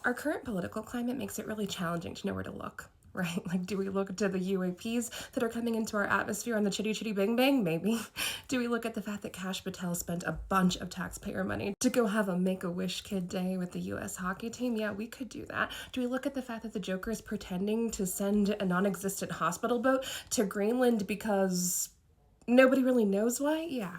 Our current political climate makes it really challenging to know where to look, right? Like, do we look to the UAPs that are coming into our atmosphere on the Chitty Chitty Bang Bang? Maybe. Do we look at the fact that Kash Patel spent a bunch of taxpayer money to go have a Make-A-Wish Kid Day with the US hockey team? Yeah, we could do that. Do we look at the fact that the Joker is pretending to send a non-existent hospital boat to Greenland because nobody really knows why? Yeah,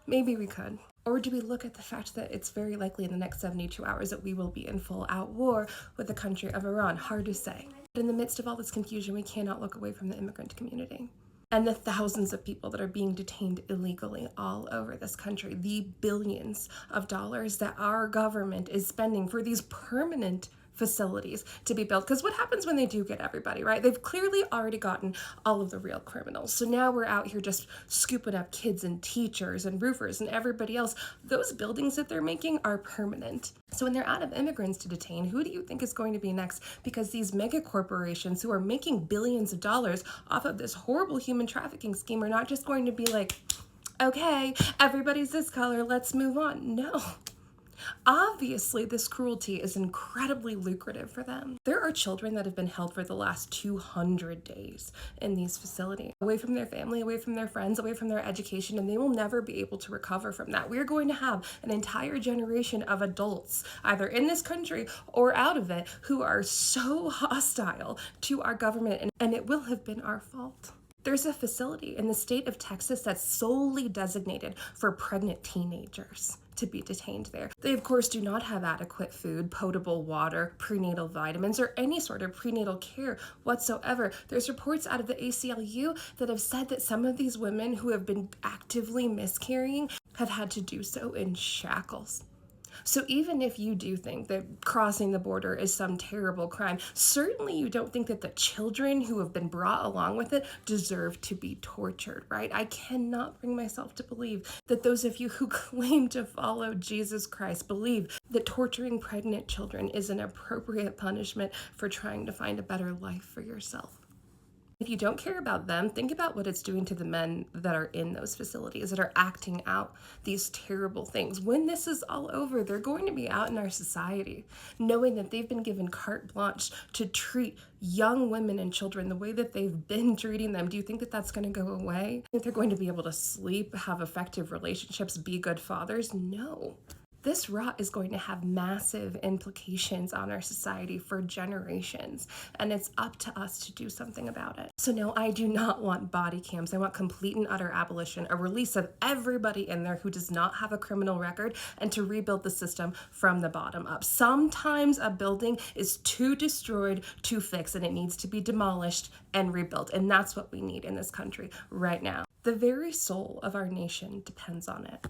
maybe we could. Or do we look at the fact that it's very likely in the next 72 hours that we will be in full out war with the country of Iran? Hard to say. But in the midst of all this confusion, we cannot look away from the immigrant community and the thousands of people that are being detained illegally all over this country, the billions of dollars that our government is spending for these permanent facilities to be built. Because what happens when they do get everybody, right? They've clearly already gotten all of the real criminals. So now we're out here just scooping up kids and teachers and roofers and everybody else. Those buildings that they're making are permanent. So when they're out of immigrants to detain, who do you think is going to be next? Because these mega corporations who are making billions of dollars off of this horrible human trafficking scheme are not just going to be like, okay, everybody's this color, let's move on. No. Obviously, this cruelty is incredibly lucrative for them. There are children that have been held for the last 200 days in these facilities, away from their family, away from their friends, away from their education, and they will never be able to recover from that. We're going to have an entire generation of adults, either in this country or out of it, who are so hostile to our government, and it will have been our fault. There's a facility in the state of Texas that's solely designated for pregnant teenagers to be detained there. They, of course, do not have adequate food, potable water, prenatal vitamins, or any sort of prenatal care whatsoever. There's reports out of the ACLU that have said that some of these women who have been actively miscarrying have had to do so in shackles. So even if you do think that crossing the border is some terrible crime, certainly you don't think that the children who have been brought along with it deserve to be tortured, right? I cannot bring myself to believe that those of you who claim to follow Jesus Christ believe that torturing pregnant children is an appropriate punishment for trying to find a better life for yourself. If you don't care about them, think about what it's doing to the men that are in those facilities, that are acting out these terrible things. When this is all over, they're going to be out in our society, knowing that they've been given carte blanche to treat young women and children the way that they've been treating them. Do you think that that's going to go away? Think they're going to be able to sleep, have effective relationships, be good fathers? No. This rot is going to have massive implications on our society for generations, and it's up to us to do something about it. So no, I do not want body cams. I want complete and utter abolition, a release of everybody in there who does not have a criminal record, and to rebuild the system from the bottom up. Sometimes a building is too destroyed to fix, and it needs to be demolished and rebuilt, and that's what we need in this country right now. The very soul of our nation depends on it.